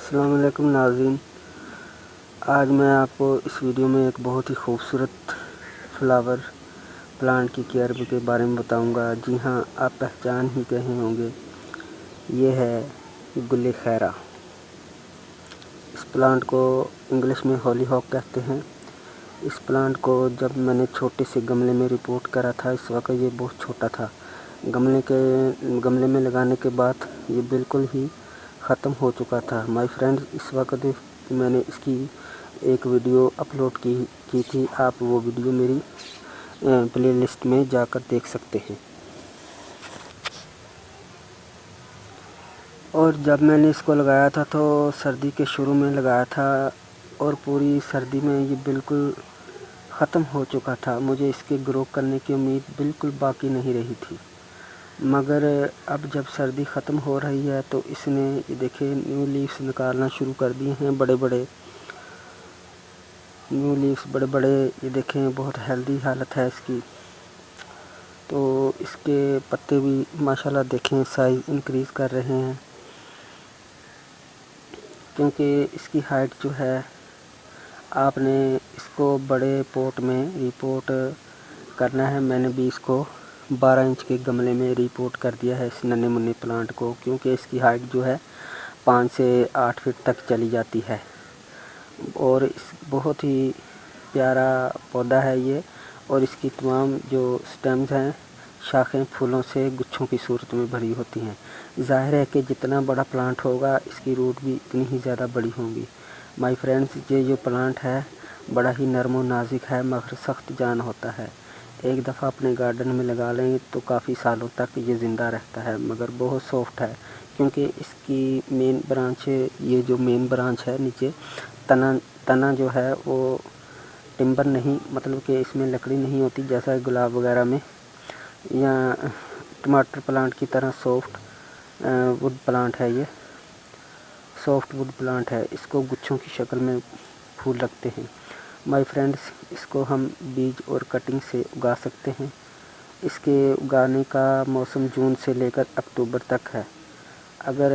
السلام علیکم ناظرین، آج میں آپ کو اس ویڈیو میں ایک بہت ہی خوبصورت فلاور پلانٹ کی کیئر کے بارے میں بتاؤں گا۔ جی ہاں، آپ پہچان ہی گئے ہوں گے، یہ ہے گل خیرہ۔ اس پلانٹ کو انگلش میں ہولی ہاک کہتے ہیں۔ اس پلانٹ کو جب میں نے چھوٹے سے گملے میں ریپورٹ کرا تھا، اس وقت یہ بہت چھوٹا تھا۔ گملے میں لگانے کے بعد یہ بالکل ہی ختم ہو چکا تھا۔ مائی فرینڈز، اس وقت میں نے اس کی ایک ویڈیو اپلوڈ کی تھی، آپ وہ ویڈیو میری پلے لسٹ میں جا کر دیکھ سکتے ہیں۔ اور جب میں نے اس کو لگایا تھا تو سردی کے شروع میں لگایا تھا، اور پوری سردی میں یہ بالکل ختم ہو چکا تھا۔ مجھے اس کے گرو کرنے کی امید بالکل باقی نہیں رہی تھی، مگر اب جب سردی ختم ہو رہی ہے تو اس نے یہ دیکھیں نیو لیوز نکالنا شروع کر دیے ہیں، بڑے بڑے نیو لیوز، بڑے بڑے، یہ دیکھیں بہت ہیلدی حالت ہے اس کی۔ تو اس کے پتے بھی ماشاءاللہ دیکھیں سائز انکریز کر رہے ہیں، کیونکہ اس کی ہائٹ جو ہے، آپ نے اس کو بڑے پوٹ میں ریپورٹ کرنا ہے۔ میں نے بھی اس کو 12 انچ کے گملے میں ریپورٹ کر دیا ہے اس ننے منے پلانٹ کو، کیونکہ اس کی ہائٹ جو ہے 5 سے 8 فٹ تک چلی جاتی ہے، اور اس بہت ہی پیارا پودا ہے یہ۔ اور اس کی تمام جو سٹیمز ہیں، شاخیں پھولوں سے گچھوں کی صورت میں بھری ہوتی ہیں۔ ظاہر ہے کہ جتنا بڑا پلانٹ ہوگا اس کی روٹ بھی اتنی ہی زیادہ بڑی ہوں گی۔ مائی فرینڈز، یہ جو پلانٹ ہے بڑا ہی نرم و نازک ہے، مگر سخت جان ہوتا ہے۔ ایک دفعہ اپنے گارڈن میں لگا لیں تو کافی سالوں تک یہ زندہ رہتا ہے، مگر بہت سافٹ ہے، کیونکہ اس کی مین برانچ، یہ جو مین برانچ ہے نیچے تنا جو ہے وہ ٹمبر نہیں، مطلب کہ اس میں لکڑی نہیں ہوتی جیسا گلاب وغیرہ میں یا ٹماٹر پلانٹ کی طرح سافٹ وڈ پلانٹ ہے۔ یہ سافٹ وڈ پلانٹ ہے، اس کو گچھوں کی شکل میں پھول رکھتے ہیں۔ مائی فرینڈز، اس کو ہم بیج اور کٹنگ سے اگا سکتے ہیں۔ اس کے اگانے کا موسم جون سے لے کر اکتوبر تک ہے۔ اگر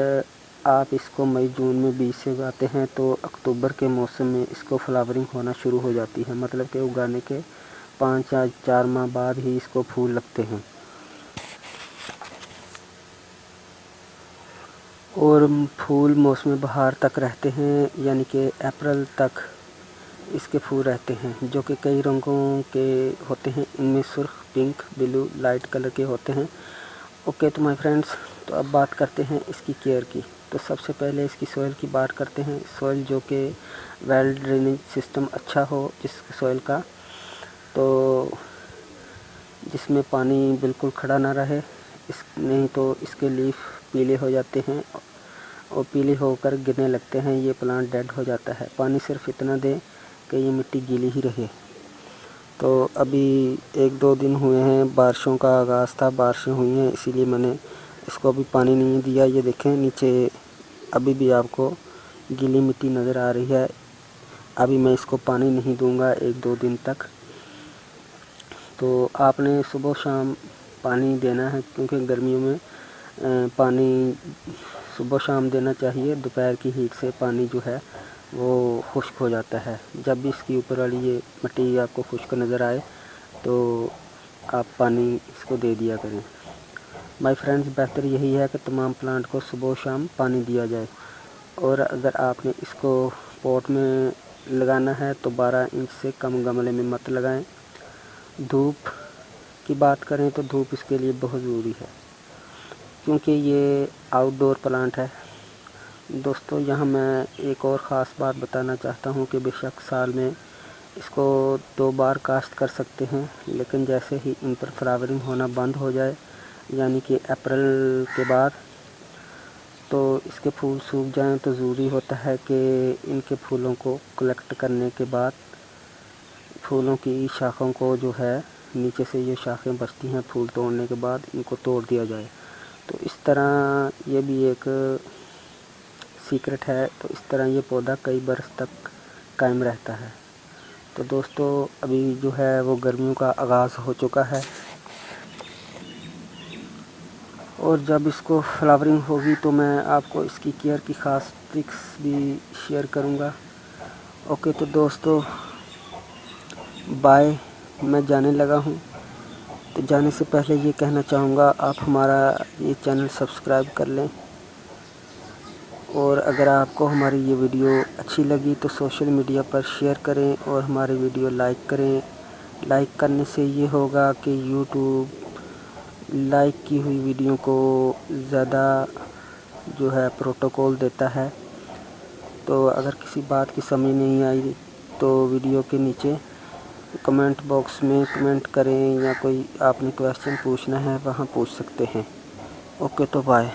آپ اس کو مئی جون میں بیج سے اگاتے ہیں تو اکتوبر کے موسم میں اس کو فلاورنگ ہونا شروع ہو جاتی ہے، مطلب کہ اگانے کے 5 یا 4 ماہ بعد ہی اس کو پھول لگتے ہیں، اور پھول موسم بہار تک رہتے ہیں، یعنی کہ اپریل تک اس کے پھول رہتے ہیں، جو کہ کئی رنگوں کے ہوتے ہیں۔ ان میں سرخ، پنک، بلو، لائٹ کلر کے ہوتے ہیں۔ اوکے تو مائی فرینڈز، تو اب بات کرتے ہیں اس کی کیئر کی۔ تو سب سے پہلے اس کی سوئل کی بات کرتے ہیں۔ سوئل جو کہ ویل ڈرینیج سسٹم اچھا ہو جس سوئل کا، تو جس میں پانی بالکل کھڑا نہ رہے، نہیں تو اس کے لیف پیلے ہو جاتے ہیں، اور پیلے ہو کر گرنے لگتے ہیں، یہ پلانٹ ڈیڈ ہو جاتا ہے۔ پانی صرف اتنا دیں کہ یہ مٹی گیلی ہی رہے۔ تو ابھی 1-2 دن ہوئے ہیں، بارشوں کا آغاز تھا، بارشیں ہوئی ہیں، اسی لیے میں نے اس کو ابھی پانی نہیں دیا۔ یہ دیکھیں نیچے ابھی بھی آپ کو گیلی مٹی نظر آ رہی ہے۔ ابھی میں اس کو پانی نہیں دوں گا 1-2 دن تک۔ تو آپ نے صبح و شام پانی دینا ہے، کیونکہ گرمیوں میں پانی صبح و شام دینا چاہیے۔ دوپہر کی ہیٹ سے پانی جو ہے وہ خشک ہو جاتا ہے۔ جب بھی اس کی اوپر والی یہ مٹی آپ کو خشک نظر آئے تو آپ پانی اس کو دے دیا کریں۔ مائی فرینڈز، بہتر یہی ہے کہ تمام پلانٹ کو صبح و شام پانی دیا جائے، اور اگر آپ نے اس کو پوٹ میں لگانا ہے تو 12 انچ سے کم گملے میں مت لگائیں۔ دھوپ کی بات کریں تو دھوپ اس کے لیے بہت ضروری ہے، کیونکہ یہ آؤٹ ڈور پلانٹ ہے۔ دوستو، یہاں میں ایک اور خاص بات بتانا چاہتا ہوں کہ بے شک سال میں اس کو 2 بار کاشت کر سکتے ہیں، لیکن جیسے ہی ان پر فلاورنگ ہونا بند ہو جائے، یعنی کہ اپریل کے بعد، تو اس کے پھول سوکھ جائیں تو ضروری ہوتا ہے کہ ان کے پھولوں کو کلیکٹ کرنے کے بعد، پھولوں کی شاخوں کو جو ہے نیچے سے یہ شاخیں بچتی ہیں پھول توڑنے کے بعد، ان کو توڑ دیا جائے۔ تو اس طرح یہ بھی ایک سیکرٹ ہے، تو اس طرح یہ پودا کئی برس تک قائم رہتا ہے۔ تو دوستو، ابھی جو ہے وہ گرمیوں کا آغاز ہو چکا ہے، اور جب اس کو فلاورنگ ہوگی تو میں آپ کو اس کی کیئر کی خاص ٹرکس بھی شیئر کروں گا۔ اوکے تو دوستو بائے، میں جانے لگا ہوں۔ تو جانے سے پہلے یہ کہنا چاہوں گا آپ ہمارا یہ چینل سبسکرائب کر لیں، اور اگر آپ کو ہماری یہ ویڈیو اچھی لگی تو سوشل میڈیا پر شیئر کریں اور ہماری ویڈیو لائک کریں۔ لائک کرنے سے یہ ہوگا کہ یوٹیوب لائک کی ہوئی ویڈیو کو زیادہ جو ہے پروٹوکول دیتا ہے۔ تو اگر کسی بات کی سمجھ نہیں آئی تو ویڈیو کے نیچے کمنٹ باکس میں کمنٹ کریں، یا کوئی آپ نے کویسچن پوچھنا ہے وہاں پوچھ سکتے ہیں۔ اوکے تو بائے۔